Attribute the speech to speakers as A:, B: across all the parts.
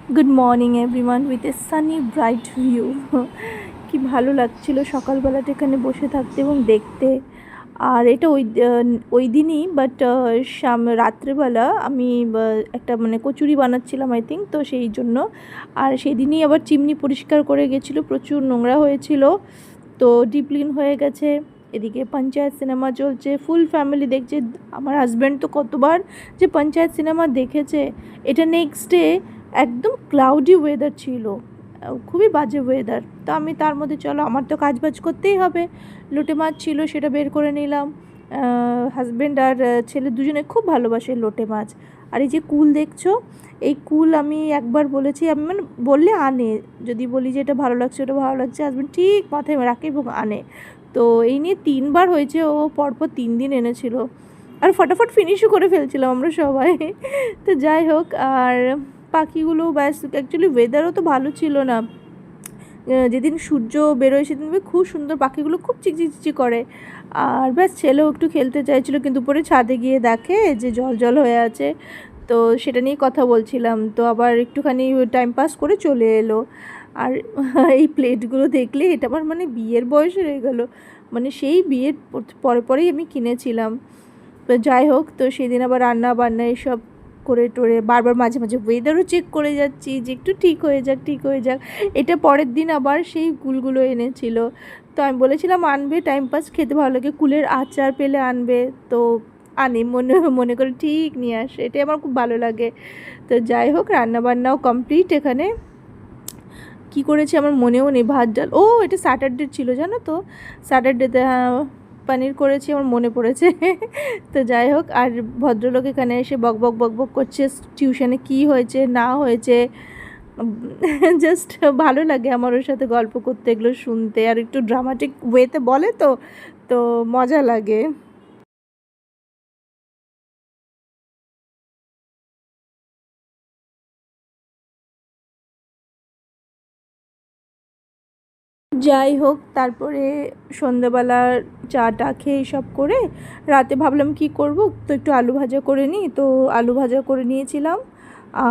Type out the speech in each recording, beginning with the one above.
A: Good morning everyone with a Sunny bright view. কি ভালো লাগছিল সকালবেলাটা এখানে বসে থাকতে এবং দেখতে। আর এটা ওই দিনই, বাট রাত্রেবেলা আমি একটা মানে কচুরি বানাচ্ছিলাম আই থিঙ্ক, তো সেই জন্য। আর সেই দিনই আবার চিমনি পরিষ্কার করে গেছিলো, প্রচুর নোংরা হয়েছিল, তো ডিপ ক্লিন হয়ে গেছে। এদিকে পঞ্চায়েত সিনেমা চলছে, ফুল ফ্যামিলি দেখছে। আমার হাজব্যান্ড তো কতবার যে পঞ্চায়েত সিনেমা দেখেছে। এটা নেক্সট ডে একদম ক্লাউডি ওয়েদার ছিল, খুবই বাজে ওয়েদার। তো আমি তার মধ্যে চলো আমার তো কাজ বাজ করতেই হবে, লোটে মাছ ছিল সেটা বের করে নিলাম। হাজব্যান্ড আর ছেলে দুজনে খুব ভালোবাসে লোটে মাছ। আর এই যে কুল দেখছো, এই কুল আমি একবার বলেছি, আমি মানে বললে আনে, যদি বলি যে এটা ভালো লাগছে ওটা ভালো লাগছে, হাজব্যান্ড ঠিক মাথায় রাখে এবং আনে। তো এই নিয়ে 3বার হয়েছে, ও পরপর 3 দিন এনেছিল, আর ফটাফট ফিনিশও করে ফেলছিলাম আমরা সবাই। তো যাই হোক, আর পাখিগুলো ব্যাস, অ্যাকচুয়ালি ওয়েদারও তো ভালো ছিল না। যেদিন সূর্য বেরোয় সেদিন খুব সুন্দর, পাখিগুলো খুব চিকচিক করে। আর ব্যাস ছেলেও একটু খেলতে চাইছিলো, কিন্তু উপরে ছাদে গিয়ে দেখে যে জল জল হয়ে আছে, তো সেটা নিয়েই কথা বলছিলাম। তো আবার একটুখানি টাইম পাস করে চলে এলো। আর এই প্লেটগুলো দেখলে এটা আমার মানে বিয়ের বয়স হয়ে গেলো, মানে সেই বিয়ের পরেই আমি কিনেছিলাম। তো যাই হোক, তো সেদিন আবার রান্না বান্না এসব করে টোরে বারবার মাঝে মাঝে ওয়েদারও চেক করে যাচ্ছি যে একটু ঠিক হয়ে যাক। এটা পরের দিন আবার সেই কুলগুলো এনেছিল, তো আমি বলেছিলাম আনবে, টাইম পাস খেতে ভালো লাগে, কুলের আচার পেলে আনবে, তো আনি মনে করে ঠিক নিয়ে আসে, এটাই আমার খুব ভালো লাগে। তো যাই হোক, রান্নাবান্নাও কমপ্লিট। এখানে কি করেছি আমার মনেও নেই, ভাত ডাল, ও এটা স্যাটারডে ছিল জানো তো, স্যাটারডেতে পনির করেছি, আমার মনে পড়েছে। তো যাই হোক, আর ভদ্রলোক এখানে এসে বক করছে টিউশনে কি হয়েছে না হয়েছে। জাস্ট ভালো লাগে আমার ওর সাথে গল্প করতে, এগুলো শুনতে, আর একটু ড্রামাটিক ওয়েতে বলে, তো তো মজা লাগে। যাই হোক, তারপরে সন্ধ্যাবেলার চাটা খেয়ে সব করে রাতে ভাবলাম কি করব, তো একটু আলু ভাজা করে নিই, তো আলু ভাজা করে নিয়েছিলাম।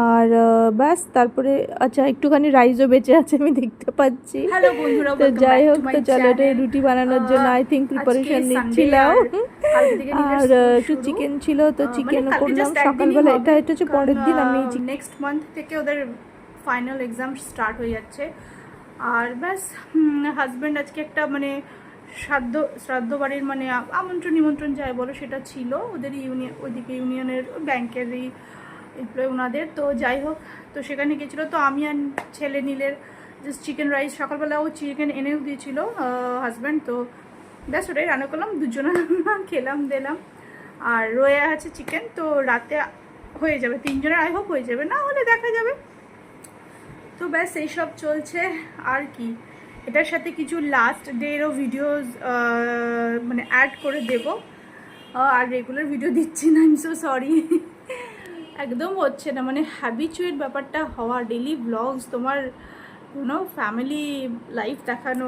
A: আর ব্যাস, তারপরে আচ্ছা একটুখানি রাইসও বেঁচে আছে আমি দেখতে পাচ্ছি।
B: হ্যালো বন্ধুরা,
A: তো যাই হোক, তো চলো এটা রুটি বানানোর জন্য আই থিঙ্ক প্রিপারেশন নিচ্ছিলাম। আর একটু চিকেন ছিল, তো চিকেনও করলাম সকালবেলা। এটা হচ্ছে পরের দিন, আমি
B: নেক্সট মান্থ থেকে ওদের ফাইনাল এক্সাম স্টার্ট হয়ে যাচ্ছে। আর ব্যাস, হাজব্যান্ড আজকে একটা মানে শ্রাদ্ধ বাড়ির মানে নিমন্ত্রণ যাই বলো সেটা ছিল ওদের ওইদিকে ইউনিয়নের ব্যাংকেরই এমপ্লয় ওনাদের। তো যাই হোক, তো সেখানে গেছিলো, তো আমি আর ছেলে নীলের জাস্ট চিকেন রাইস, সকালবেলা ও চিকেন এনেও দিয়েছিল হাজব্যান্ড, তো ব্যাস ওটাই রান্না করলাম, দুজনে খেলাম দিলাম। আর রয়ে আছে চিকেন, তো রাতে হয়ে যাবে, 3 জনের আই হোপ হয়ে যাবে, না হলে দেখা যাবে। তো ব্যাস এইসব চলছে। আর কি, এটার সাথে কিছু লাস্ট ডেরও ভিডিওস মানে অ্যাড করে দেব, আর রেগুলার ভিডিও দিচ্ছি না, আই এম সো সরি। একদম হচ্ছে না, মানে হ্যাবিচুয়েট ব্যাপারটা হওয়া, ডেলি ব্লগস তোমার ফ্যামিলি লাইফ দেখানো,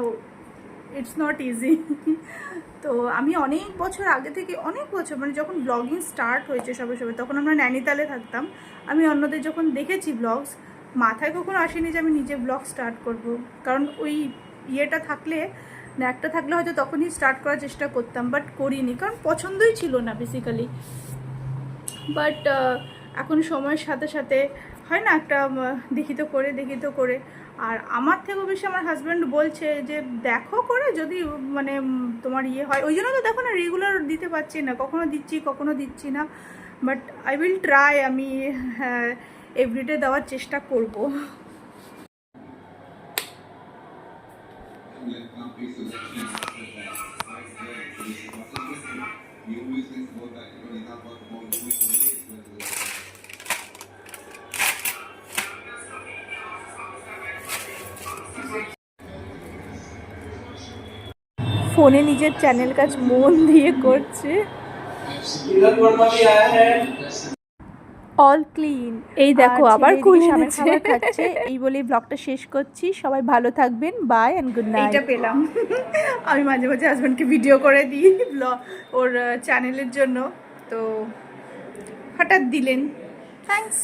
B: ইটস নট ইজি। তো আমি অনেক বছর আগে থেকে, অনেক বছর মানে যখন ব্লগিং স্টার্ট হয়েছে সবে তখন আমরা নৈনিতালে থাকতাম। আমি অন্যদের যখন দেখেছি ব্লগস, মাথায় কখনো আসেনি যে আমি নিজে ব্লগ স্টার্ট করব, কারণ ওই ইয়েটা থাকলে না, একটা থাকলে হয়তো তখনই স্টার্ট করার চেষ্টা করতাম, বাট করিনি, কারণ পছন্দই ছিল না বেসিক্যালি। বাট এখন সময়ের সাথে সাথে হয় না, একটা দেখি তো করে। আর আমার থেকেও বেশি আমার হাজব্যান্ড বলছে যে দেখো করে, যদি মানে তোমার ইয়ে হয়, ওই জন্য তো দেখো না রেগুলার দিতে পারছি না, কখনো দিচ্ছি না, বাট আই উইল ট্রাই, আমি এভরিডে দেওয়ার চেষ্টা করব।
A: ফোনে নিজের চ্যানেল কাজ মন দিয়ে করছে। All clean. এই দেখো আবার খাবার খাচ্ছে। এই বলেই ব্লগটা শেষ করছি, সবাই ভালো থাকবেন, বাই অ্যান্ড গুড নাইট।
B: এইটা পেলাম। আমি মাঝে মাঝে হাজব্যান্ডকে ভিডিও করে দিই ওর চ্যানেলের জন্য, তো হঠাৎ দিলেন, থ্যাঙ্কস।